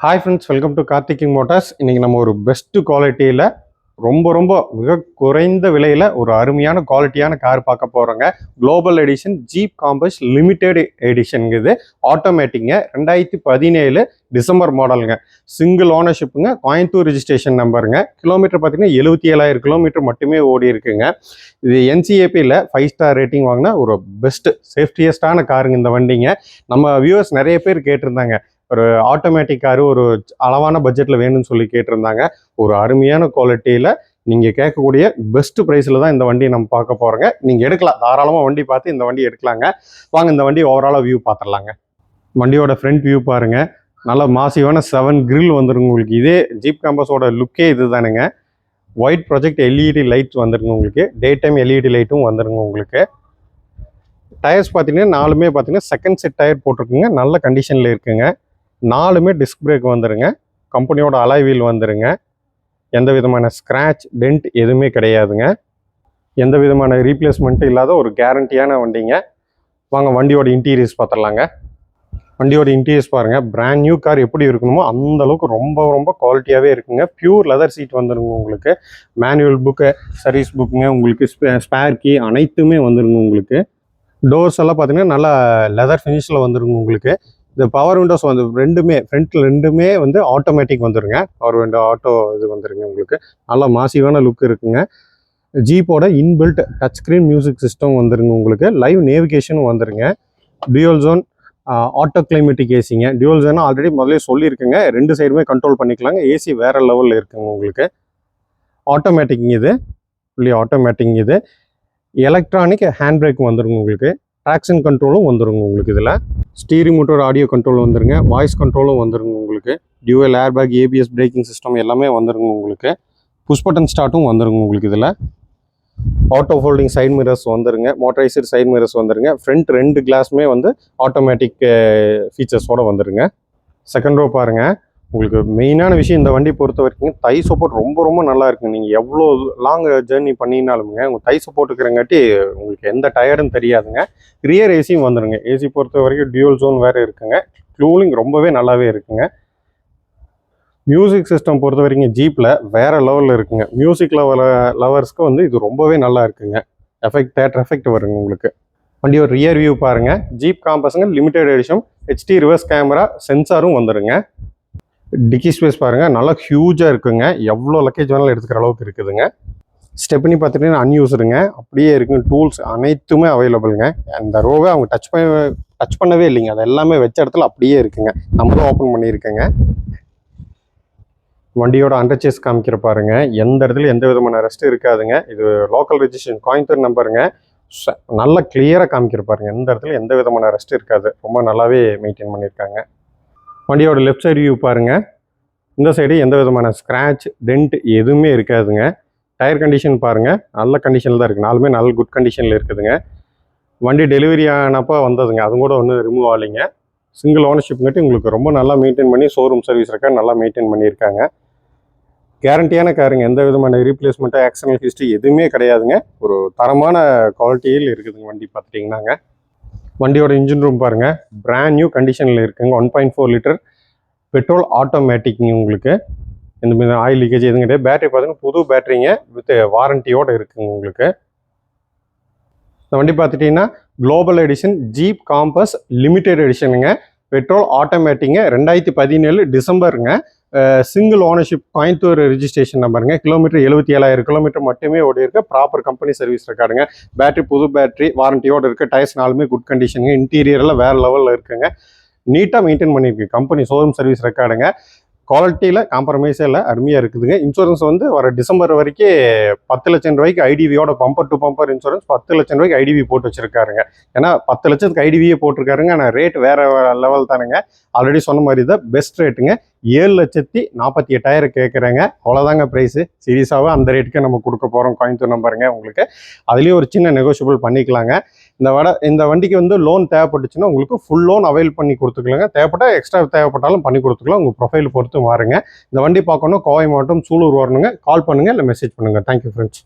Hi friends, welcome to Karthik king Motors. இன்றைக்கி நம்ம ஒரு பெஸ்ட்டு குவாலிட்டியில் ரொம்ப மிக குறைந்த விலையில் ஒரு அருமையான குவாலிட்டியான கார் பார்க்க போகிறோங்க. Global edition Jeep Compass limited எடிஷனுங்குது. ஆட்டோமேட்டிங்க 2017 டிசம்பர் மாடலுங்க. சிங்கிள் ஓனர்ஷிப்புங்க. கோயம்புத்தூர் ரிஜிஸ்ட்ரேஷன் நம்பருங்க. கிலோமீட்டர் பார்த்தீங்கன்னா 77,000 கிலோமீட்டர் மட்டுமே ஓடி இருக்குங்க. இது NCAPயில் 5 ஸ்டார் ரேட்டிங் வாங்கினா ஒரு பெஸ்ட்டு சேஃப்டியஸ்டான காருங்க இந்த வண்டிங்க. நம்ம வியூவர்ஸ் நிறைய பேர் கேட்டிருந்தாங்க, ஒரு ஆட்டோமேட்டிக் காரு ஒரு அளவான பட்ஜெட்டில் வேணும்னு சொல்லி கேட்டிருந்தாங்க. ஒரு அருமையான குவாலிட்டியில் நீங்கள் கேட்கக்கூடிய பெஸ்ட் ப்ரைஸில் தான் இந்த வண்டியை நம்ம பார்க்க போகிறோங்க. நீங்கள் எடுக்கலாம், தாராளமாக வண்டி பார்த்து இந்த வண்டி எடுக்கலாங்க. வாங்க இந்த வண்டி ஓவராலாக வியூ பார்த்துடலாங்க. வண்டியோட ஃப்ரண்ட் வியூ பாருங்கள். நல்ல மாசிவான 7 கிரில் வந்துருங்க உங்களுக்கு. இதே ஜீப் காம்பஸோட லுக்கே இது தானுங்க. ஒயிட் ப்ரொஜெக்ட் LED லைட்ஸ் வந்துருங்க உங்களுக்கு. டே டைம் LED லைட்டும் வந்துருங்க உங்களுக்கு. டயர்ஸ் பார்த்தீங்கன்னா 4மே பார்த்தீங்கன்னா செகண்ட் செட் டயர் போட்டிருக்குங்க. நல்ல கண்டிஷனில் இருக்குங்க. 4மே டிஸ்க் பிரேக் வந்துருங்க. கம்பெனியோட அலாய் வீல் வந்துருங்க. எந்த விதமான ஸ்க்ராட்ச் டென்ட் எதுவுமே கிடையாதுங்க. எந்த விதமான ரீப்ளேஸ்மெண்ட்டும் இல்லாத ஒரு கேரண்டியான வண்டிங்க. வாங்க வண்டியோட இன்டீரியர்ஸ் பார்த்துடலாங்க. வண்டியோட இன்டீரியர்ஸ் பாருங்கள். பிராண்ட் நியூ கார் எப்படி இருக்கணுமோ அந்த அளவுக்கு ரொம்ப குவாலிட்டியாகவே இருக்குங்க. பியூர் லெதர் சீட் வந்துருங்க உங்களுக்கு. மேனுவல் புக்கு, சர்வீஸ் புக்குங்க, உங்களுக்கு ஸ்பேர் கீ அனைத்துமே வந்துருங்க உங்களுக்கு. டோர்ஸ் எல்லாம் பார்த்தீங்கன்னா நல்லா லெதர் ஃபினிஷில் வந்துருங்க உங்களுக்கு. இந்த பவர் விண்டோஸ் வந்து ரெண்டுமே ஃப்ரண்ட்டில் ரெண்டுமே வந்து ஆட்டோமேட்டிக் வந்துருங்க. பவர் விண்டோ ஆட்டோ இது வந்துருங்க உங்களுக்கு. நல்லா மாசிவான லுக் இருக்குங்க. ஜீப்போட inbuilt touch screen music system வந்துருங்க உங்களுக்கு. லைவ் நேவிகேஷனும் வந்துருங்க. டியூவல் ஜோன் ஆட்டோ கிளைமேட்டிக் ஏசிங்க. டியூவல் ஜோன் ஆல்ரெடி முதல்ல சொல்லியிருக்குங்க. 2 சைடுமே கண்ட்ரோல் பண்ணிக்கலாங்க. ஏசி வேறு லெவலில் இருக்குங்க உங்களுக்கு. ஆட்டோமேட்டிக் இது, ஃபுல்லி ஆட்டோமேட்டிக் இது. எலக்ட்ரானிக் ஹேண்ட் பிரேக் வந்துருங்க உங்களுக்கு. ட்ராக்ஷன் கண்ட்ரோலும் வந்துருங்க உங்களுக்கு. இதில் ஸ்டீரிங் மோட்டர் ஆடியோ கண்ட்ரோல் வந்துருங்க. வாய்ஸ் கண்ட்ரோலும் வந்துருங்க உங்களுக்கு. Dual airbag, ABS braking system எல்லாமே வந்துருங்க உங்களுக்கு. புஷ் பட்டன் ஸ்டார்ட்டும் வந்துருங்க உங்களுக்கு. இதில் ஆட்டோ ஃபோல்டிங் சைட் மிரர்ஸ் வந்துருங்க. மோட்டரைசர் சைட் மிரர்ஸ் வந்துருங்க. ஃப்ரண்ட் 2 கிளாஸுமே வந்து ஆட்டோமேட்டிக் ஃபீச்சர்ஸோடு வந்துருங்க. செகண்ட் ரோ பாருங்கள். உங்களுக்கு மெயினான விஷயம் இந்த வண்டி பொறுத்த வரைக்கும் தை சப்போர்ட் ரொம்ப நல்லா இருக்குங்க. நீங்கள் எவ்வளோ லாங் ஜேர்னி பண்ணினாலுமே உங்கள் தை சப்போர்ட் இருக்கிறங்காட்டி உங்களுக்கு எந்த டயர்டும் தெரியாதுங்க. ரியர் ஏசியும் வந்துடுங்க. ஏசி பொறுத்த வரைக்கும் டியூவல் ஜோன் வேறு இருக்குங்க. கூலிங் ரொம்பவே நல்லாவே இருக்குங்க. மியூசிக் சிஸ்டம் பொறுத்த வரைக்கும் ஜீப்பில் வேறு லெவலில் இருக்குங்க. மியூசிக் லவர்ஸ்க்கு வந்து இது ரொம்பவே நல்லா இருக்குங்க. தேட்டர் எஃபெக்ட் வருங்க உங்களுக்கு. வண்டியோட ரியர் வியூ பாருங்கள். ஜீப் காம்பஸுங்க limited edition HD reverse camera சென்சாரும் வந்துடுங்க. டிக்கி ஸ்பேஸ் பாருங்கள், நல்லா ஹியூஜாக இருக்குங்க. எவ்வளோ லக்கேஜ் வேணாலும் எடுத்துக்கிற அளவுக்கு இருக்குதுங்க. ஸ்டெப்னி பார்த்துட்டிங்கன்னா அன்யூஸ்டுங்க, அப்படியே இருக்குங்க. டூல்ஸ் அனைத்துமே அவைலபிளுங்க. அந்த ரோவை அவங்க டச் பண்ணவே இல்லைங்க. அது எல்லாமே வச்ச இடத்துல அப்படியே இருக்குங்க. நம்மளும் ஓப்பன் பண்ணியிருக்கேங்க. வண்டியோட அண்டர்சேஸ் காமிக்கிற பாருங்க. எந்த இடத்துல எந்த விதமான ரெஸ்ட் இருக்காதுங்க. இது லோக்கல் ரெஜிஸ்ட்ரேஷன் கோயம்புத்தூர் நம்பருங்க. நல்லா கிளியராக காமிக்கிற பாருங்க. எந்த இடத்துல எந்த விதமான ரெஸ்ட் இருக்காது. ரொம்ப நல்லாவே மெயின்டைன் பண்ணியிருக்காங்க. வண்டியோட லெஃப்ட் சைடு வியூ பாருங்கள். இந்த சைடு எந்த விதமான ஸ்க்ராட்ச் டென்ட் எதுவுமே இருக்காதுங்க. டயர் கண்டிஷன் பாருங்கள், நல்ல கண்டிஷனில் தான் இருக்குது. 4மே நல்ல குட் கண்டிஷனில் இருக்குதுங்க. வண்டி டெலிவரி ஆனப்போ வந்ததுங்க, அது கூட ஒன்றும் ரிமூவ் ஆகலைங்க. சிங்கிள் ஓனர்ஷிப்ங்காட்டி உங்களுக்கு ரொம்ப நல்லா மெயின்டைன் பண்ணி ஷோரூம் சர்வீஸ் ரெக்கார்ட் நல்லா மெயின்டைன் பண்ணியிருக்காங்க. கேரண்டியான காருங்க. எந்த விதமான ரீப்ளேஸ்மெண்ட்டு, ஆக்சிடென்ட் ஹிஸ்ட்ரி எதுவுமே கிடையாதுங்க. ஒரு தரமான குவாலிட்டியில் இருக்குதுங்க வண்டி பார்த்துட்டிங்கன்னாங்க. வண்டியோட இன்ஜின் ரூம் பாருங்கள். பிராண்ட் நியூ கண்டிஷனில் இருக்குங்க. 1.4 லிட்டர் பெட்ரோல் ஆட்டோமேட்டிக்ங்க உங்களுக்கு. எந்த மாதிரி ஆயில் லீக்கேஜ் எதுவும் கிடையாது. பேட்டரி பார்த்தீங்கன்னா புது பேட்டரிங்க வித் வாரண்டியோடு இருக்குங்க உங்களுக்கு. இந்த வண்டி பார்த்துட்டிங்கன்னா global edition Jeep Compass limited எடிஷனுங்க. பெட்ரோல் ஆட்டோமேட்டிங்க. 2017 டிசம்பருங்க. சிங்கிள் ஓனர்ஷிப் கோயம்புத்தூர் ரிஜிஸ்ட்ரேஷன் நம்பருங்க. கிலோமீட்டர் 77,000 கிலோமீட்டர் மட்டுமே ஓடி இருக்க. ப்ராப்பர் கம்பெனி சர்வீஸ் ரெக்கார்டுங்க. பேட்டரி புது பேட்டரி வாரண்டியோடு இருக்குது. Tyres 4மே good கண்டிஷனுங்க. இன்டீரியரில் வேறு லெவலில் இருக்குங்க. நீட்டாக மெயின்டைன் பண்ணியிருக்கு. கம்பெனி ஷோரூம் சர்வீஸ் ரெக்கார்டுங்க. குவாலிட்டியில் காம்ப்ரமைஸே இல்லை, அருமையாக இருக்குதுங்க. இன்சூரன்ஸ் வந்து வர டிசம்பர் வரைக்கும் 10 லட்சம் ரூபாய்க்கு ஐடிவியோட பம்பர் டு பம்பர் இன்சூரன்ஸ் 10 லட்சம் ரூபாய்க்கு ஐடிவி போட்டு வச்சிருக்காருங்க. ஏன்னா 10 லட்சத்துக்கு ஐடிவியே போட்டிருக்காருங்க. ஆனால் ரேட் வேறு லெவல் தானுங்க. ஆல்ரெடி சொன்ன மாதிரி தான் பெஸ்ட் ரேட்டுங்க. 7,48,000 கேட்குறேங்க. அவ்வளோதாங்க ப்ரைஸு. சீரியஸாகவே அந்த ரேட்டுக்கு நம்ம கொடுக்க போகிறோம் கோயம்புத்தூர் நம்பருங்க உங்களுக்கு. அதுலேயும் ஒரு சின்ன நெகோஷியபிள் பண்ணிக்கலாங்க. இந்த வண்டிக்கு வந்து லோன் தேவைப்பட்டுச்சுன்னா உங்களுக்கு ஃபுல் லோன் அவைல் பண்ணி கொடுத்துக்கலாங்க. தேவைப்பட்டால் எக்ஸ்ட்ரா தேவைப்பட்டாலும் பண்ணி கொடுத்துக்கலாம். உங்கள் ப்ரொஃபைல் பொறுத்து மாறுங்க. இந்த வண்டி பார்க்கணும் கோவை மாவட்டம் சூலூர் வரணுங்க. கால் பண்ணுங்கள் இல்லை மெசேஜ் பண்ணுங்கள். Thank you friends.